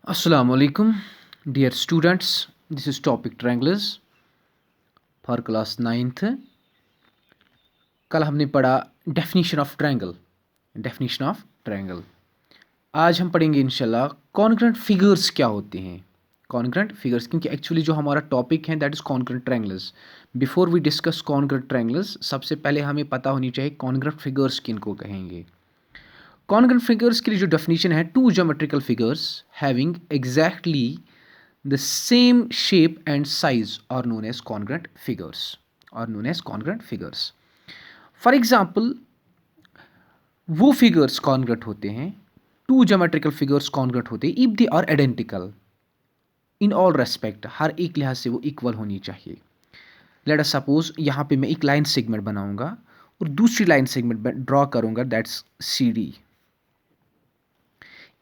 Assalamu alaikum, dear students. This is topic triangles for class 9th. कल हमने पढ़ा definition of triangle. Definition of triangle आज हम पढ़ेंगे इंशाल्लाह कॉन्ग्रुएंट फिगर्स क्या होते हैं। कॉन्ग्रुएंट फिगर्स, क्योंकि एक्चुअली जो हमारा टॉपिक है that is congruent triangles. Before we discuss congruent triangles, सबसे पहले हमें पता होनी चाहिए कॉन्ग्रुएंट फिगर्स किनको कहेंगे। कॉन्ग्रुएंट फिगर्स के लिए जो डेफिनेशन है, two geometrical figures having exactly the same shape and size are known as congruent figures. For example, वो फिगर्स कॉन्ग्रुएंट होते हैं, टू ज्योमेट्रिकल फिगर्स कॉन्ग्रुएंट होते हैं if they are identical in all respect. हर एक लिहाज से वो इक्वल होनी चाहिए। लेट अस सपोज यहाँ पे मैं एक लाइन सेगमेंट बनाऊंगा और दूसरी लाइन सेगमेंट ड्रॉ करूंगा, दैट्स सी डी।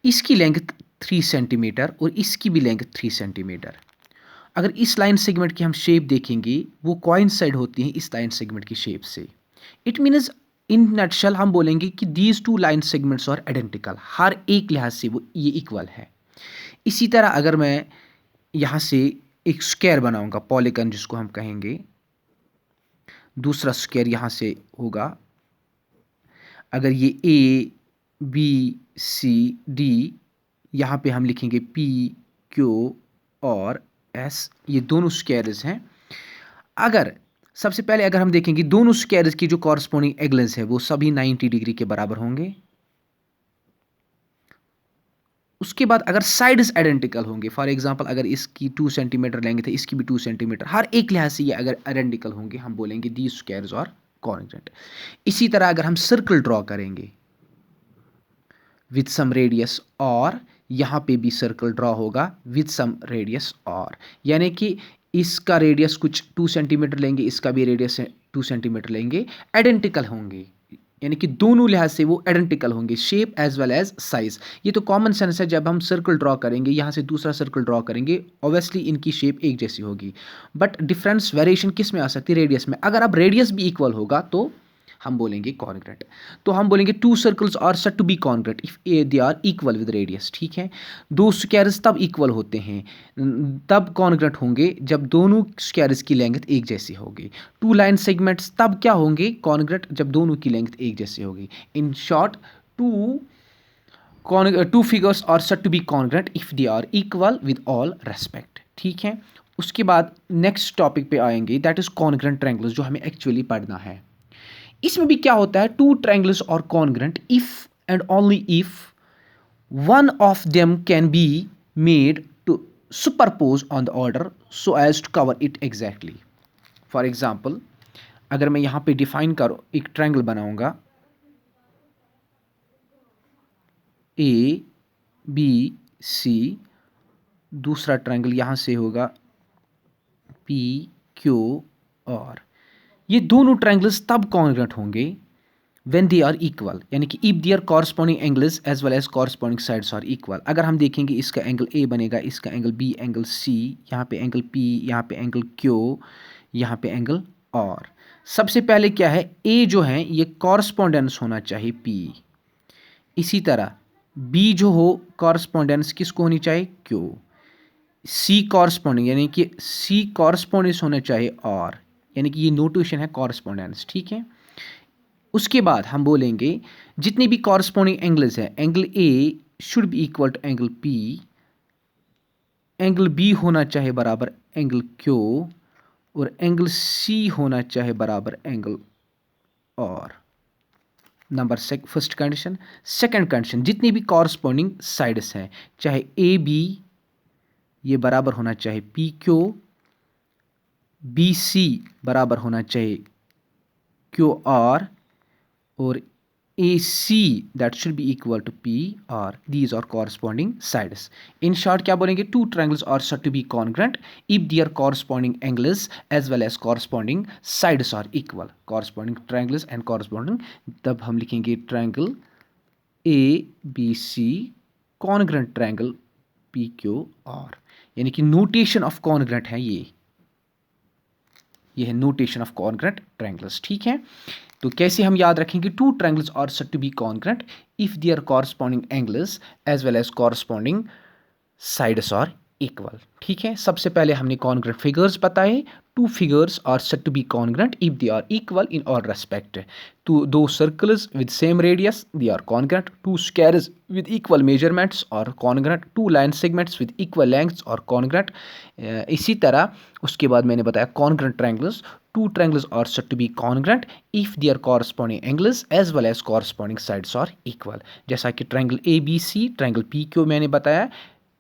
इसकी लेंथ 3 सेंटीमीटर और इसकी भी लेंथ 3 सेंटीमीटर। अगर इस लाइन सेगमेंट की हम शेप देखेंगे, वो कोइंसाइड होती है इस लाइन सेगमेंट की शेप से। इट मीन्स इन नटशल हम बोलेंगे कि these two line segments are identical. हर एक लिहाज से वो ये इक्वल है। इसी तरह अगर मैं यहाँ से एक स्क्वायर बनाऊंगा, पॉलीगन जिसको हम कहेंगे, दूसरा स्क्वायर यहाँ से होगा। अगर ये ए बी सी डी, यहाँ पे हम लिखेंगे पी क्यू और एस, ये दोनों स्क्वायर्स हैं। अगर सबसे पहले अगर हम देखेंगे दोनों स्क्वायर्स की जो कॉरस्पॉन्डिंग एंगल्स है वो सभी 90 डिग्री के बराबर होंगे। उसके बाद अगर साइड्स आइडेंटिकल होंगे, फॉर एग्जांपल अगर इसकी 2 सेंटीमीटर लेंगे तो इसकी भी 2 सेंटीमीटर, हर एक लिहाज से ये अगर आइडेंटिकल होंगे, हम बोलेंगे दीज स्क्वायर्स आर कॉन्ग्रुएंट। इसी तरह अगर हम सर्कल ड्रॉ करेंगे विथ सम रेडियस, और यहाँ पे भी सर्कल ड्रॉ होगा विथ सम रेडियस और, यानी कि इसका रेडियस कुछ 2 सेंटीमीटर लेंगे, इसका भी रेडियस 2 सेंटीमीटर लेंगे, आइडेंटिकल होंगे, यानी कि दोनों लिहाज से वो आइडेंटिकल होंगे, shape as well as size. ये तो कॉमन सेंस है, जब हम सर्कल ड्रॉ करेंगे, यहाँ से दूसरा सर्कल ड्रॉ करेंगे, ऑब्वियसली इनकी शेप एक जैसी होगी, बट डिफरेंस वेरिएशन किस में आ सकती है? रेडियस में। अगर अब रेडियस भी इक्वल होगा तो हम बोलेंगे कॉन्ग्रुएंट। तो हम बोलेंगे two circles are said to be congruent if they are equal with radius. ठीक है, दो स्क्वायर्स तब इक्वल होते हैं, तब कॉन्ग्रुएंट होंगे जब दोनों स्क्वायर्स की लेंथ एक जैसी होगी। टू लाइन सेगमेंट्स तब क्या होंगे कॉन्ग्रुएंट? जब दोनों की लेंथ एक जैसी होगी। In short, two figures are said to be congruent if they are equal with all respect. ठीक है, उसके बाद नेक्स्ट टॉपिक पे आएंगे, दैट इज कॉन्ग्रुएंट ट्रायंगल्स, जो हमें एक्चुअली पढ़ना है। इसमें भी क्या होता है, टू ट्रायंगल्स और congruent if and only if one of them can be made to superpose on the order so as to cover it exactly. For example, अगर मैं यहां पे डिफाइन करूं, एक ट्रायंगल बनाऊंगा, ए बी सी, दूसरा ट्रायंगल यहां से होगा पी क्यू और, ये दोनों ट्रायंगल्स तब कॉन्ग्रुएंट होंगे व्हेन दे आर इक्वल, यानी कि if their corresponding angles as well as corresponding sides are equal. अगर हम देखेंगे इसका एंगल ए बनेगा, इसका एंगल बी, एंगल सी, यहाँ पे एंगल पी, यहाँ पे एंगल क्यू, यहाँ पे एंगल और। सबसे पहले क्या है, ए जो है ये कॉरस्पॉन्डेंस होना चाहिए पी। इसी तरह बी जो हो कॉरस्पॉन्डेंस किसको होनी चाहिए? क्यू। सी कॉरस्पॉन्डिंग, यानी कि सी कॉरस्पॉन्डेंस होना चाहिए और, यानी कि ये नोटेशन है कॉरस्पॉन्डेंस। ठीक है, उसके बाद हम बोलेंगे जितने भी कॉरस्पॉन्डिंग एंगल्स हैं, angle A should be equal to angle P, angle B होना चाहिए बराबर एंगल क्यू, और एंगल सी होना चाहिए बराबर एंगल और। Number first condition. Second condition, जितनी भी कॉरस्पॉन्डिंग साइड्स हैं, चाहे ए बी, ये बराबर होना चाहिए पी क्यू, बी सी बराबर होना चाहिए क्यू आर, और A C that should be equal to P R. These are corresponding sides. In short क्या बोलेंगे, two triangles are said to be congruent if their corresponding angles as well as corresponding sides are equal. Corresponding triangles and corresponding, तब हम लिखेंगे triangle A B C congruent triangle P Q R, यानी कि notation of congruent है ये है notation of congruent triangles. ठीक है, तो कैसे हम याद रखेंगे, two triangles are said to be congruent if their corresponding angles as well as corresponding sides are equal. ठीक है, सबसे पहले हमने कॉन्ग्रेंट फिगर्स बताए। Two figures are said to be congruent if they are equal in all respect. Two दो circles with same radius they are congruent. Two squares with equal measurements or congruent, two line segments with equal lengths or congruent। इसी तरह उसके बाद मैंने बताया congruent triangles, two triangles are said to be congruent if their corresponding angles as well as corresponding sides are equal। जैसा कि triangle A B C, triangle P Q मैंने बताया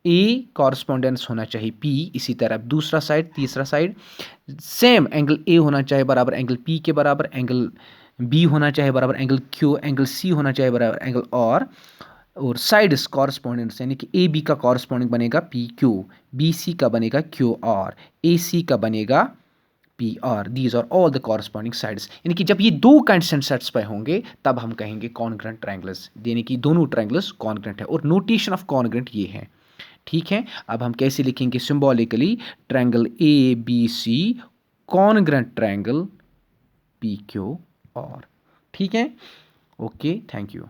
ए कॉरस्पॉन्डेंस होना चाहिए पी, इसी तरह दूसरा साइड, तीसरा साइड सेम एंगल ए होना चाहिए बराबर एंगल पी के बराबर, एंगल बी होना चाहिए बराबर एंगल क्यू, एंगल सी होना चाहिए बराबर एंगल और साइड्स कॉरस्पॉन्डेंस यानी कि ए बी का कॉरस्पॉन्डिंग बनेगा पी क्यू, बी सी का बनेगा क्यू आर, ए सी का बनेगा P R. These are all the corresponding sides. यानी कि जब ये दो कांस्टेंट सेट्स पे होंगे तब हम कहेंगे कॉन्ग्रेंट ट्रायंगल्स, यानी कि दोनों ट्रायंगल्स कॉन्ग्रेंट है। और नोटेशन ऑफ कॉन्ग्रेंट ये है। ठीक है, अब हम कैसे लिखेंगे symbolically, triangle A B C congruent triangle P Q R. ठीक है, ओके, थैंक यू।